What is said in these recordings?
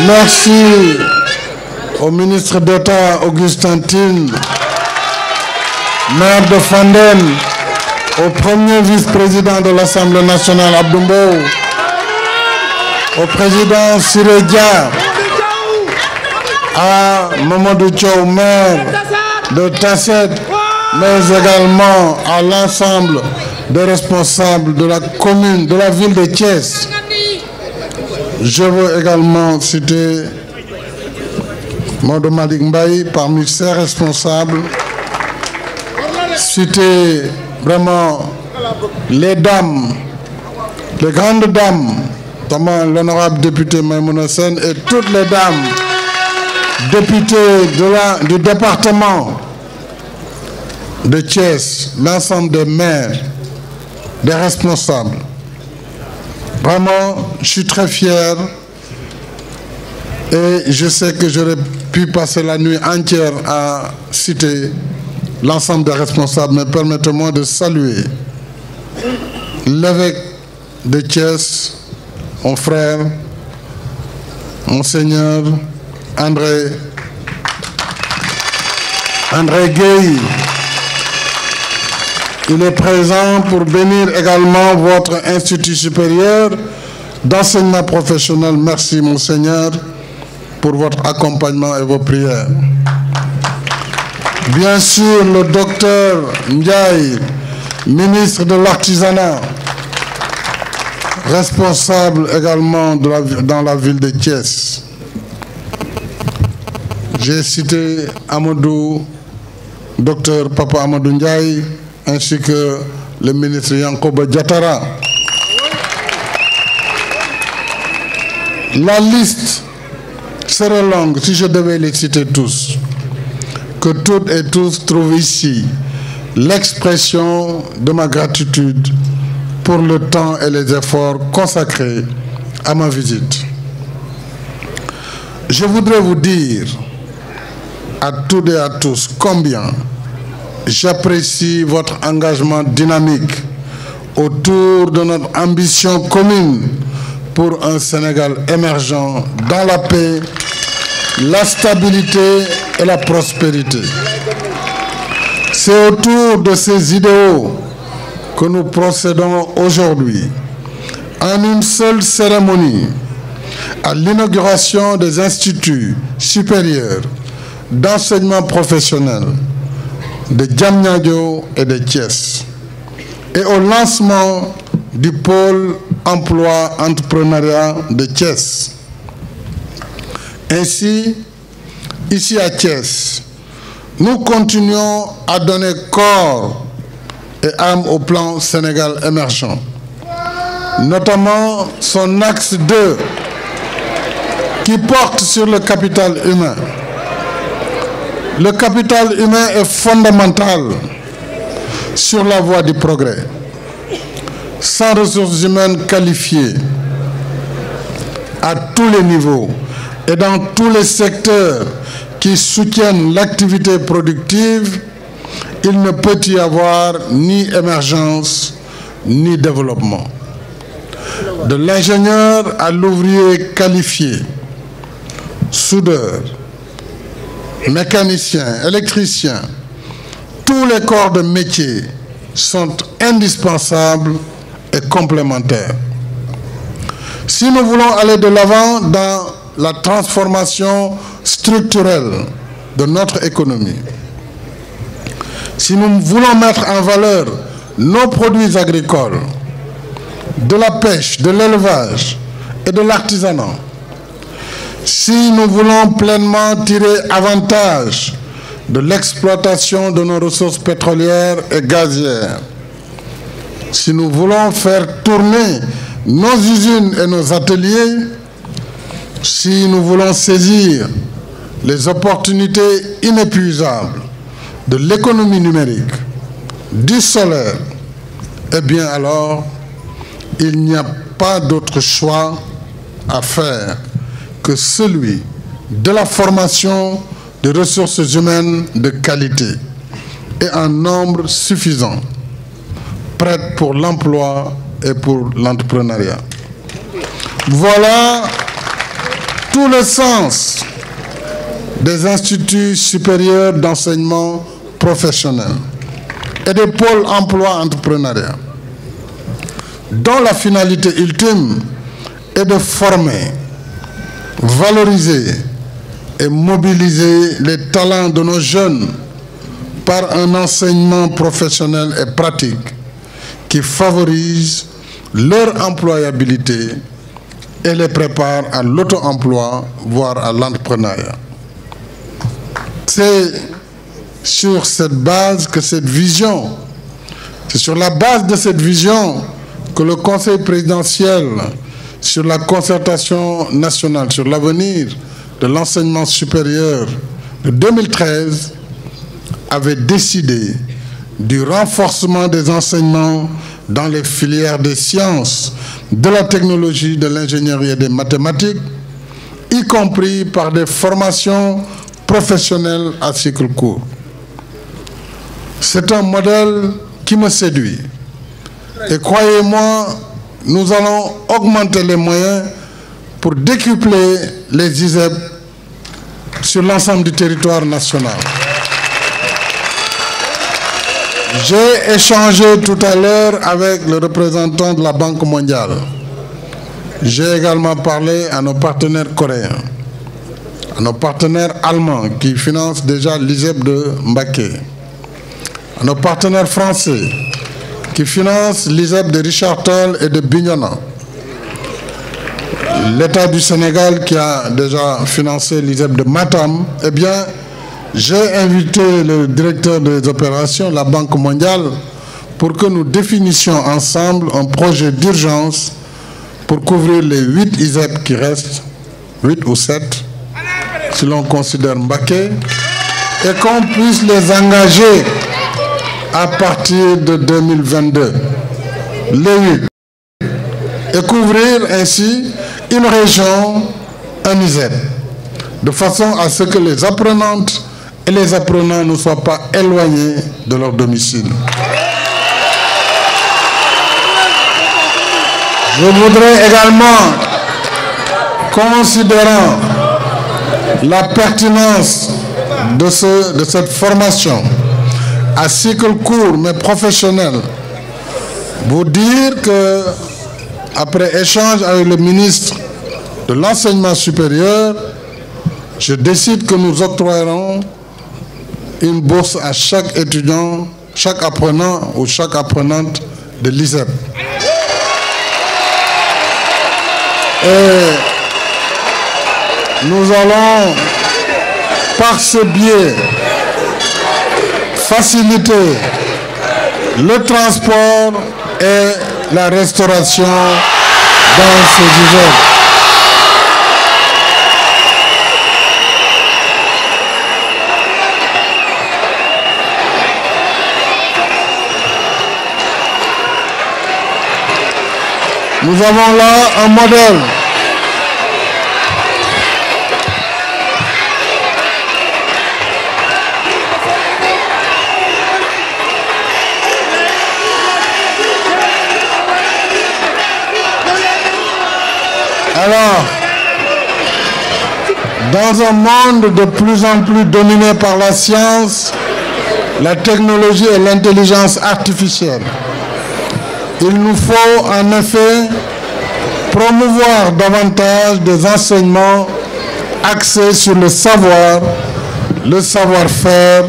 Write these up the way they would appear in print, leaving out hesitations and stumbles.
Merci au ministre d'État Augustin Tine, maire de Fandène, au premier vice-président de l'Assemblée nationale Abdou Mbow, au président Siré Dia, à Mamadou Thiaw, maire de Tasset, mais également à l'ensemble des responsables de la commune, de la ville de Thiès. Je veux également citer Maodo Malick Mbaye parmi ses responsables, citer vraiment les dames, les grandes dames, notamment l'honorable député Maïmouna Sène et toutes les dames députées du département de Thiès, l'ensemble des maires, des responsables. Vraiment, je suis très fier et je sais que j'aurais pu passer la nuit entière à citer l'ensemble des responsables, mais permettez-moi de saluer l'évêque de Thiès, mon frère, Monseigneur André Gueye. Il est présent pour bénir également votre institut supérieur d'enseignement professionnel. Merci, Monseigneur, pour votre accompagnement et vos prières. Bien sûr, le docteur Ndiaye, ministre de l'Artisanat, responsable également dans la ville de Thiès. J'ai cité Amadou, docteur Papa Amadou Ndiaye, ainsi que le ministre Yankoba Diatara. La liste serait longue si je devais les citer tous. Que toutes et tous trouvent ici l'expression de ma gratitude pour le temps et les efforts consacrés à ma visite. Je voudrais vous dire à toutes et à tous combien j'apprécie votre engagement dynamique autour de notre ambition commune pour un Sénégal émergent dans la paix, la stabilité et la prospérité. C'est autour de ces idéaux que nous procédons aujourd'hui en une seule cérémonie à l'inauguration des instituts supérieurs d'enseignement professionnel de Diamniadio et de Thiès et au lancement du pôle emploi-entrepreneuriat de Thiès. Ainsi, ici à Thiès, nous continuons à donner corps et âme au plan Sénégal émergent, notamment son axe 2 qui porte sur le capital humain. Le capital humain est fondamental sur la voie du progrès. Sans ressources humaines qualifiées à tous les niveaux et dans tous les secteurs qui soutiennent l'activité productive, il ne peut y avoir ni émergence ni développement. De l'ingénieur à l'ouvrier qualifié, soudeur, mécaniciens, électriciens, tous les corps de métier sont indispensables et complémentaires. Si nous voulons aller de l'avant dans la transformation structurelle de notre économie, si nous voulons mettre en valeur nos produits agricoles, de la pêche, de l'élevage et de l'artisanat, si nous voulons pleinement tirer avantage de l'exploitation de nos ressources pétrolières et gazières, si nous voulons faire tourner nos usines et nos ateliers, si nous voulons saisir les opportunités inépuisables de l'économie numérique, du solaire, eh bien alors, il n'y a pas d'autre choix à faire que celui de la formation de ressources humaines de qualité et en nombre suffisant, prêtes pour l'emploi et pour l'entrepreneuriat. Voilà tout le sens des instituts supérieurs d'enseignement professionnel et des pôles emploi-entrepreneuriat, dont la finalité ultime est de former, valoriser et mobiliser les talents de nos jeunes par un enseignement professionnel et pratique qui favorise leur employabilité et les prépare à l'auto-emploi, voire à l'entrepreneuriat. C'est sur cette base que cette vision, c'est sur la base de cette vision que le Conseil présidentiel sur la concertation nationale sur l'avenir de l'enseignement supérieur de 2013 avait décidé du renforcement des enseignements dans les filières des sciences, de la technologie, de l'ingénierie et des mathématiques, y compris par des formations professionnelles à cycle court. C'est un modèle qui me séduit. Et croyez-moi, nous allons augmenter les moyens pour décupler les ISEP sur l'ensemble du territoire national. J'ai échangé tout à l'heure avec le représentant de la Banque mondiale. J'ai également parlé à nos partenaires coréens, à nos partenaires allemands qui financent déjà l'ISEP de Mbacké, à nos partenaires français qui financent l'ISEP de Richard Toll et de Bignona, l'État du Sénégal qui a déjà financé l'ISEP de Matam. Eh bien, j'ai invité le directeur des opérations, la Banque mondiale, pour que nous définissions ensemble un projet d'urgence pour couvrir les 8 ISEP qui restent, 8 ou 7, si l'on considère Mbacké, et qu'on puisse les engager à partir de 2022, les 8, et couvrir ainsi une région, un ISEP, de façon à ce que les apprenantes et les apprenants ne soient pas éloignés de leur domicile. Je voudrais également, considérant la pertinence de cette formation à cycle court mais professionnel, vous dire que, après échange avec le ministre de l'Enseignement supérieur, je décide que nous octroyerons une bourse à chaque étudiant, chaque apprenant ou chaque apprenante de l'ISEP. Et nous allons, par ce biais, faciliter le transport et la restauration dans ces ISEP. Nous avons là un modèle. Alors, dans un monde de plus en plus dominé par la science, la technologie et l'intelligence artificielle, il nous faut en effet promouvoir davantage des enseignements axés sur le savoir, le savoir-faire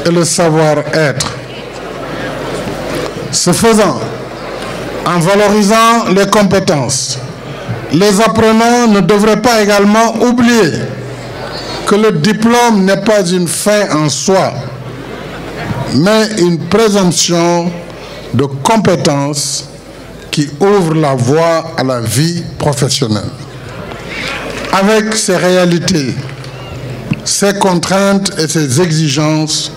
et le savoir-être. Ce faisant, en valorisant les compétences, les apprenants ne devraient pas également oublier que le diplôme n'est pas une fin en soi, mais une présomption de compétences qui ouvre la voie à la vie professionnelle. Avec ces réalités, ces contraintes et ces exigences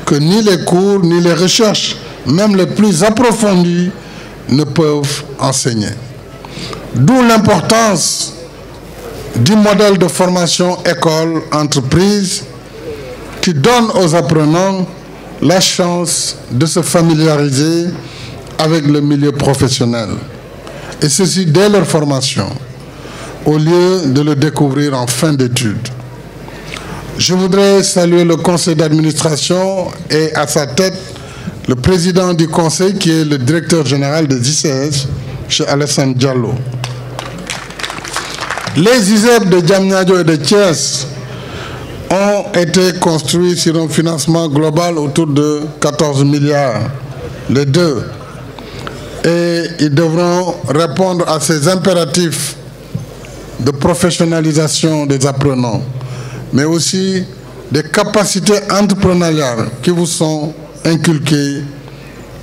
que ni les cours ni les recherches, même les plus approfondies, ne peuvent enseigner. D'où l'importance du modèle de formation école-entreprise qui donne aux apprenants la chance de se familiariser avec le milieu professionnel. Et ceci dès leur formation, au lieu de le découvrir en fin d'études. Je voudrais saluer le conseil d'administration et à sa tête le président du conseil qui est le directeur général des ICS, M. Alassane Diallo. Les ISEP de Diamniadio et de Thiès ont été construits sur un financement global autour de 14 milliards, les deux. Et ils devront répondre à ces impératifs de professionnalisation des apprenants, mais aussi des capacités entrepreneuriales qui vous sont inculquées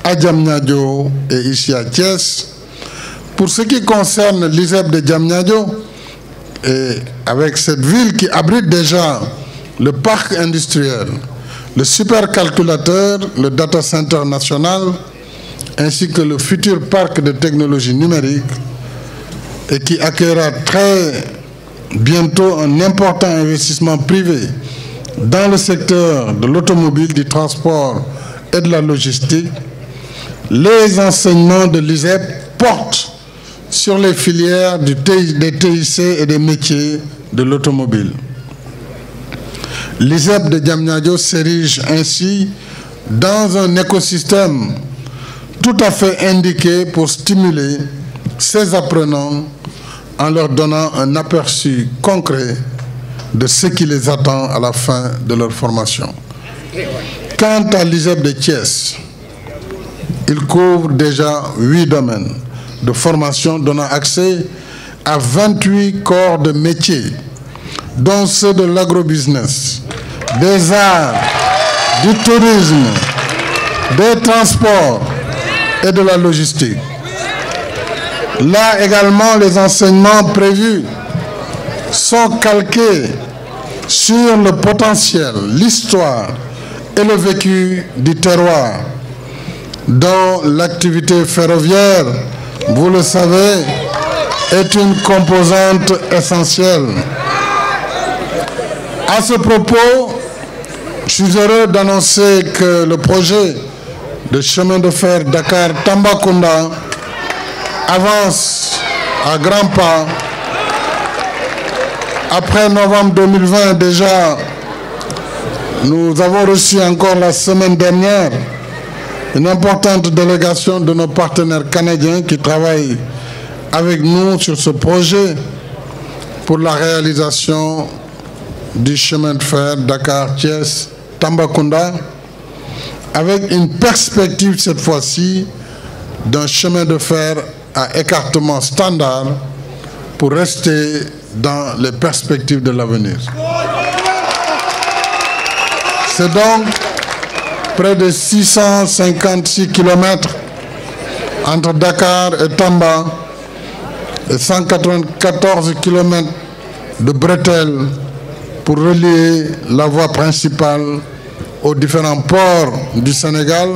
à Diamniadio et ici à Thiès. Pour ce qui concerne l'ISEP de Diamniadio, et avec cette ville qui abrite déjà le parc industriel, le supercalculateur, le data center national, ainsi que le futur parc de technologie numérique, et qui accueillera très bientôt un important investissement privé dans le secteur de l'automobile, du transport et de la logistique. Les enseignements de l'ISEP portent sur les filières des TIC et des métiers de l'automobile. L'ISEP de Diamniadio s'érige ainsi dans un écosystème tout à fait indiqué pour stimuler ces apprenants en leur donnant un aperçu concret de ce qui les attend à la fin de leur formation. Quant à l'ISEP de Thiès, il couvre déjà 8 domaines de formation donnant accès à 28 corps de métiers, dont ceux de l'agrobusiness, des arts, du tourisme, des transports et de la logistique. Là également, les enseignements prévus sont calqués sur le potentiel, l'histoire et le vécu du terroir, dont l'activité ferroviaire, vous le savez, est une composante essentielle. À ce propos, je suis heureux d'annoncer que le projet de chemin de fer Dakar-Tambacounda avance à grands pas. Après novembre 2020, déjà, nous avons reçu encore la semaine dernière une importante délégation de nos partenaires canadiens qui travaillent avec nous sur ce projet pour la réalisation du chemin de fer Dakar-Thiès-Tambacounda, avec une perspective cette fois-ci d'un chemin de fer à écartement standard pour rester dans les perspectives de l'avenir. C'est donc près de 656 km entre Dakar et Tamba et 194 km de bretelles pour relier la voie principale aux différents ports du Sénégal,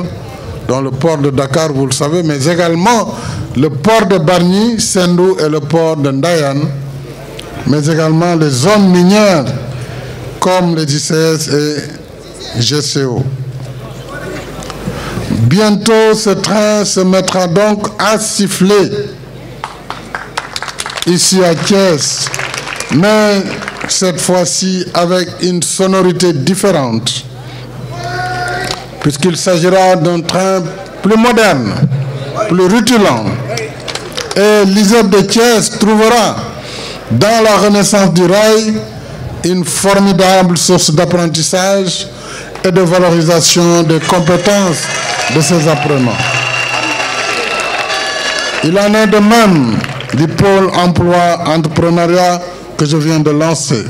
dont le port de Dakar, vous le savez, mais également le port de Bargny, Sendou et le port de Ndayan, mais également les zones minières comme les ICS et GCO. Bientôt, ce train se mettra donc à siffler ici à Thiès, mais cette fois-ci avec une sonorité différente, puisqu'il s'agira d'un train plus moderne, plus rutilant. Et l'ISEP de Thiès trouvera dans la renaissance du rail une formidable source d'apprentissage et de valorisation des compétences de ses apprenants. Il en est de même du pôle emploi-entrepreneuriat que je viens de lancer.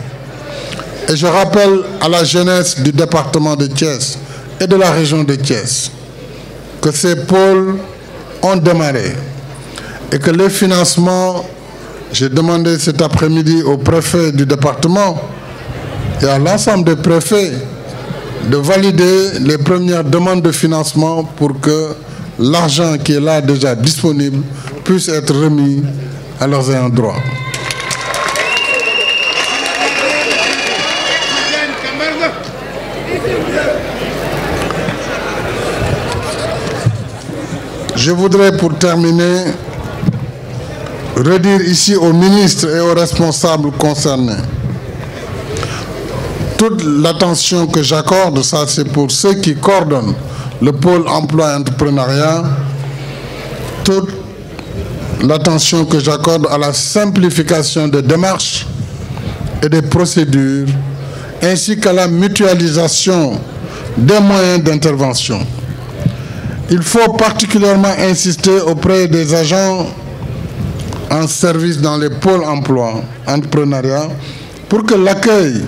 Et je rappelle à la jeunesse du département de Thiès et de la région de Thiès que ces pôles ont démarré et que les financements, j'ai demandé cet après-midi au préfet du département et à l'ensemble des préfets de valider les premières demandes de financement pour que l'argent qui est là déjà disponible puisse être remis à leurs ayants droit. Je voudrais pour terminer redire ici aux ministres et aux responsables concernés toute l'attention que j'accorde, ça c'est pour ceux qui coordonnent le pôle emploi et entrepreneuriat, toute l'attention que j'accorde à la simplification des démarches et des procédures, ainsi qu'à la mutualisation des moyens d'intervention. Il faut particulièrement insister auprès des agents en service dans les pôles emploi, entrepreneuriat, pour que l'accueil,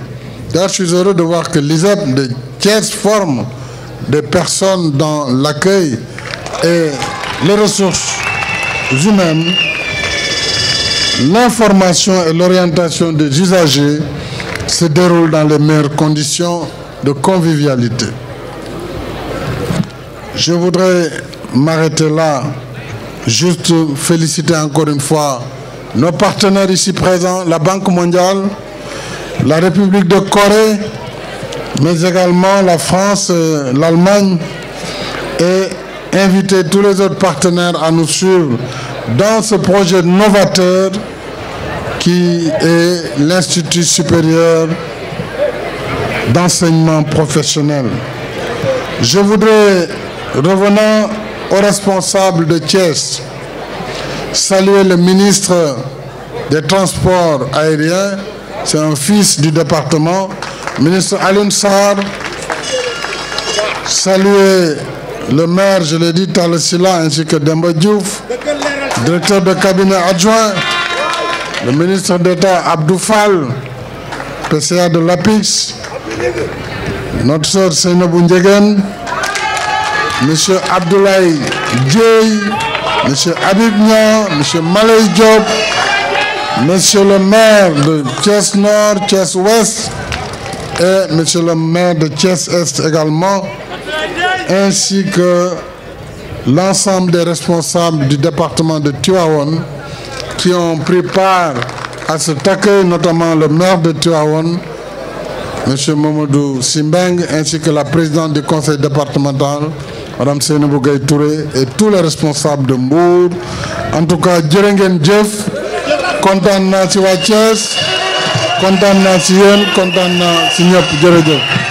je suis heureux de voir que l'ISEP de Thiès forme des personnes dans l'accueil et les ressources humaines, l'information et l'orientation des usagers se déroulent dans les meilleures conditions de convivialité. Je voudrais m'arrêter là, juste féliciter encore une fois nos partenaires ici présents, la Banque mondiale, la République de Corée, mais également la France, l'Allemagne, et inviter tous les autres partenaires à nous suivre dans ce projet novateur qui est l'Institut supérieur d'enseignement professionnel. Je voudrais, revenant aux responsables de Thiès, saluer le ministre des Transports aériens, c'est un fils du département, ministre Alioune Sarr, saluer le maire, je l'ai dit, Talla Sylla, ainsi que Demba Diouf, directeur de cabinet adjoint, le ministre d'État Abdou Fall, PCA de l'APIX, notre sœur Seynabou Ndiéguène, M. Abdoulaye Dieye, M. Habib Niang, M. Malay Diop, Monsieur le maire de Thiès Nord, Thiès Ouest et Monsieur le maire de Thiès Est également, ainsi que l'ensemble des responsables du département de Tivaouane qui ont pris part à cet accueil, notamment le maire de Tivaouane, M. Mamadou Simbeng, ainsi que la présidente du conseil départemental, Mme Seynabou Gaye Touré, et tous les responsables de Mbour. En tout cas, jërë ngeen jëf, kontaan naa ci waa Thiès, kontaan naa ci yéen, kontaan naa ci ñëpp, jërëjëf.